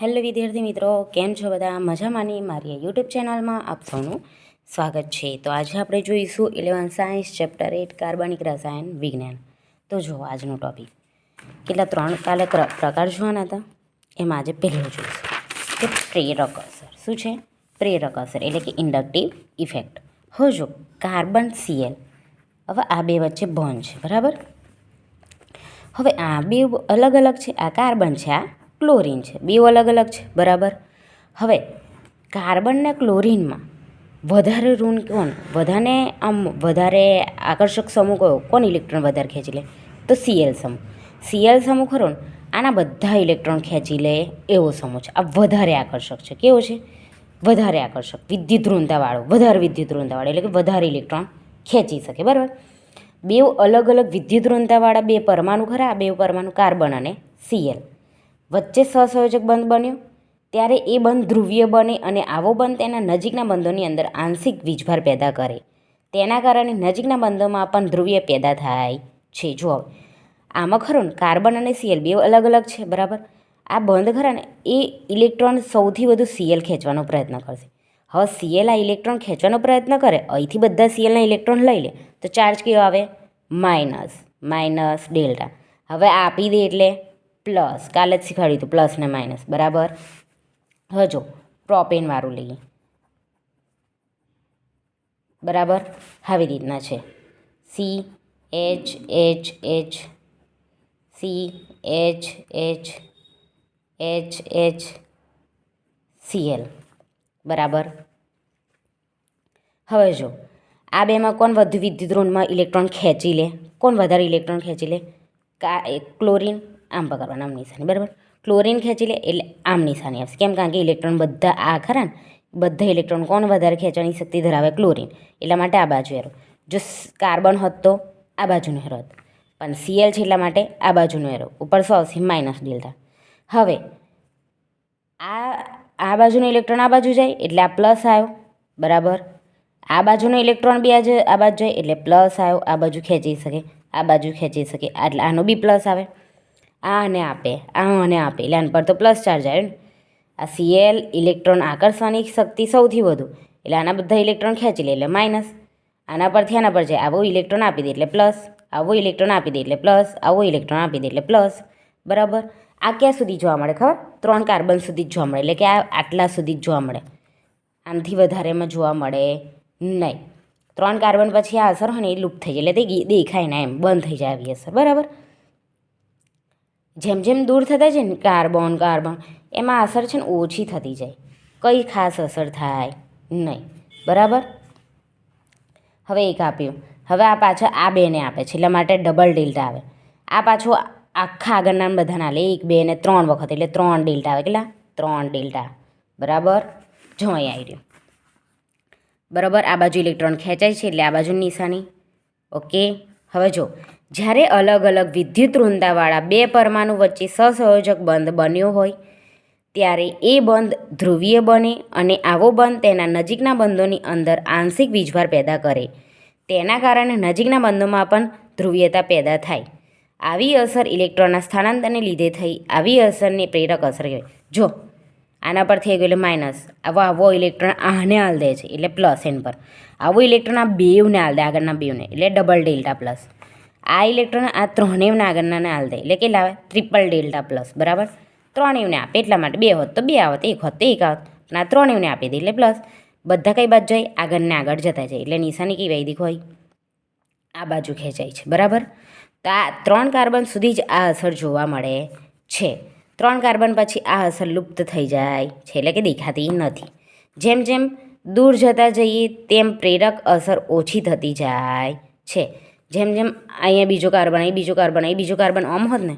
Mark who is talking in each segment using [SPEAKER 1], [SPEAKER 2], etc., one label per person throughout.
[SPEAKER 1] Hello વિદ્યાર્થી મિત્રો, કેમ છો બધા? મજામાંની મારી યુટ્યુબ ચેનલમાં આપ સૌનું સ્વાગત છે. તો આજે આપણે જોઈશું 11 સાયન્સ ચેપ્ટર 8 કાર્બનિક રસાયણ વિજ્ઞાન. તો જો આજનો ટોપિક કેટલા 3 કાલે પ્રકાર જોવાના હતા, એમાં આજે પહેલો જોઈશું કે પ્રેરક અસર. શું છે? પ્રેરક અસર એટલે કે ઇન્ડક્ટિવ ઇફેક્ટ. હવે જો કાર્બન Cl, હવે આ બે વચ્ચે બોન્ડ છે, બરાબર. હવે આ બે અલગ અલગ છે, આ કાર્બન છે, આ ક્લોરીન છે, બે અલગ અલગ છે, બરાબર. હવે કાર્બન ને ક્લોરીનમાં વધારે ઋણ કોણ, વધારે આકર્ષક સમૂહ કયો, કોણ ઇલેક્ટ્રોન વધારે ખેંચી લે? તો Cl સમૂહ. Cl સમૂહ ખરો ને, આના બધા ઇલેક્ટ્રોન ખેંચી લે એવો સમૂહ છે. આ વધારે આકર્ષક છે. કેવો છે? વધારે આકર્ષક, વિદ્યુત ઋણતાવાળો, વધારે વિદ્યુત ઋણતાવાળો એટલે કે વધારે ઇલેક્ટ્રોન ખેંચી શકે, બરાબર. બે અલગ અલગ વિદ્યુત ઋણતાવાળા બે પરમાણુ ખરા, બે પરમાણુ કાર્બન અને Cl વચ્ચે સહસંયોજક બંધ બન્યો ત્યારે એ બંધ ધ્રુવીય બને અને આવો બંધ તેના નજીકના બંધોની અંદર આંશિક વીજભાર પેદા કરે. તેના કારણે નજીકના બંધોમાં પણ ધ્રુવીય પેદા થાય છે. જો આમાં ખરું ને, કાર્બન અને Cl બે અલગ અલગ છે, બરાબર. આ બંધ ખરા ને, એ ઇલેક્ટ્રોન સૌથી વધુ Cl ખેંચવાનો પ્રયત્ન કરશે. હવે Cl આ ઇલેક્ટ્રોન ખેંચવાનો પ્રયત્ન કરે, અહીંથી બધા Clના ઇલેક્ટ્રોન લઈ લે તો ચાર્જ કયો આવે? માઇનસ. Minus delta. હવે આપી દે એટલે પ્લસ. કાલે જ શીખવાડ્યું હતું પ્લસ ને માઇનસ, બરાબર. હવે જો પ્રોપેનવાળું લઈએ, બરાબર. આવી રીતના છે CH Cl, બરાબર. હવે જો આ બેમાં કોણ વધુ વિદ્યુત ઋણમાં ઇલેક્ટ્રોન ખેંચી લે? કોણ વધારે ઇલેક્ટ્રોન ખેંચી લે? ક્લોરીન. આમ પકડવાનું, આમ નિશાની, બરાબર. ક્લોરીન ખેંચી લે એટલે આમ નિશાની આવશે. કેમ? કારણ કે ઇલેક્ટ્રોન બધા આ ખરા ને, બધા ઇલેક્ટ્રોન કોણ વધારે ખેંચવાની શક્તિ ધરાવે? ક્લોરીન. એટલા માટે આ બાજુ એરો. જો કાર્બન હોત તો આ બાજુનો એરો હતો, પણ Cl છે એટલા માટે આ બાજુનો એરો. ઉપર શું આવશે? Minus delta. હવે આ બાજુનો ઇલેક્ટ્રોન આ બાજુ જાય એટલે આ પ્લસ આવ્યો, બરાબર. આ બાજુનો ઇલેક્ટ્રોન બી આ બાજુ જાય એટલે પ્લસ આવ્યો. આ બાજુ ખેંચી શકે, આ બાજુ ખેંચી શકે, એટલે આનો બી પ્લસ આવે. આ અને આપે, આ અને આપે એટલે આના પર તો પ્લસ ચાર્જ આવ્યો ને. આ Cl ઇલેક્ટ્રોન આકર્ષવાની શક્તિ સૌથી વધુ એટલે આના બધા ઇલેક્ટ્રોન ખેંચી લે એટલે માઇનસ. આના પરથી આના પર જાય, આવો ઇલેક્ટ્રોન આપી દે એટલે પ્લસ, આવો ઇલેક્ટ્રોન આપી દે એટલે પ્લસ, આવો ઇલેક્ટ્રોન આપી દે એટલે પ્લસ, બરાબર. આ ક્યાં સુધી જોવા મળે ખબર? 3 કાર્બન સુધી જ જોવા મળે, એટલે કે આ આટલા સુધી જ જોવા મળે, આનાથી વધારેમાં જોવા મળે નહીં. 3 કાર્બન પછી આ અસર હોય ને એ લુપ્ત થઈ જાય, એટલે તે દેખાય ના, એમ બંધ થઈ જાય આવી અસર, બરાબર. જેમ જેમ દૂર થતા જાય ને કાર્બન એમાં અસર છે ને ઓછી થતી જાય, કંઈ ખાસ અસર થાય નહીં, બરાબર. હવે એક આપ્યું, હવે આ પાછળ આ બેને આપે છે એટલા માટે ડબલ ડેલ્ટા આવે. આ પાછું આખા આગળના બધાના લે 1 2 અને 3 વખત એટલે 3 ડેલ્ટા આવે. કેટલા? 3 ડેલ્ટા, બરાબર. જો અહીં આવી રહ્યું, બરાબર. આ બાજુ ઇલેક્ટ્રોન ખેંચાય છે એટલે આ બાજુની નિશાની, ઓકે. હવે જો જ્યારે અલગ અલગ વિદ્યુત ઋણતાવાળા બે પરમાણુ વચ્ચે સહસંયોજક બંધ બન્યો હોય ત્યારે એ બંધ ધ્રુવીય બને અને આવો બંધ તેના નજીકના બંધોની અંદર આંશિક વીજભાર પેદા કરે. તેના કારણે નજીકના બંધોમાં પણ ધ્રુવીયતા પેદા થાય. આવી અસર ઇલેક્ટ્રોનના સ્થાનાંતરને લીધે થઈ. આવી અસરને પ્રેરક અસર કહેવાય. જો આના પર થઈ ગયું એટલે માઇનસ, આવો ઇલેક્ટ્રોન આને હાલ દે છે એટલે પ્લસ. એન પર આવો ઇલેક્ટ્રોન આ બેવને હાલ દે, આગળના બેવને, એટલે ડબલ ડેલ્ટા પ્લસ. આ ઇલેક્ટ્રોન આ ત્રણેયને આગળનાને હાલ દે એટલે કેટલા આવે? ટ્રિપલ ડેલ્ટા પ્લસ, બરાબર. ત્રણેયને આપે એટલા માટે, 2 હોત તો 2 આવત, 1 હોત તો 1 આવત, પણ આ ત્રણેયને આપી દે એટલે પ્લસ. બધા કઈ બાજુ જાય? આગળને આગળ જતા જાય એટલે નિશાની કઈ વૈદિક હોય? આ બાજુ ખેંચાય છે, બરાબર. તો આ 3 કાર્બન સુધી જ આ અસર જોવા મળે છે. 3 કાર્બન પછી આ અસર લુપ્ત થઈ જાય છે, એટલે કે દેખાતી નથી. જેમ જેમ દૂર જતા જઈએ તેમ પ્રેરક અસર ઓછી થતી જાય છે. જેમ જેમ અહીંયા બીજો કાર્બન, અહીં બીજો કાર્બન, અહીં બીજો કાર્બન આમ હોત ને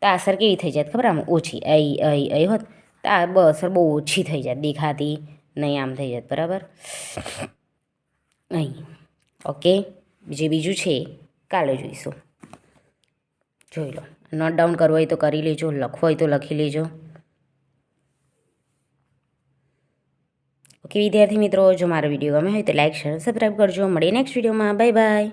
[SPEAKER 1] તો આ અસર કેવી થઈ જાય ખબર? આમ ઓછી, અહીં હોત તો આ અસર બહુ ઓછી થઈ જાય, દેખાતી નહીં, આમ થઈ જાય, બરાબર. અહીં ઓકે. જે બીજું છે કાલે જોઈશું, જોઈ લો. નોટ ડાઉન કરવું હોય તો કરી લેજો, લખવું હોય તો લખી લેજો. ઓકે વિદ્યાર્થી મિત્રો, જો મારો વિડીયો ગમે હોય તો લાઈક શેર સબસ્ક્રાઈબ કરજો. મળીએ નેક્સ્ટ વિડીયોમાં. Bye bye.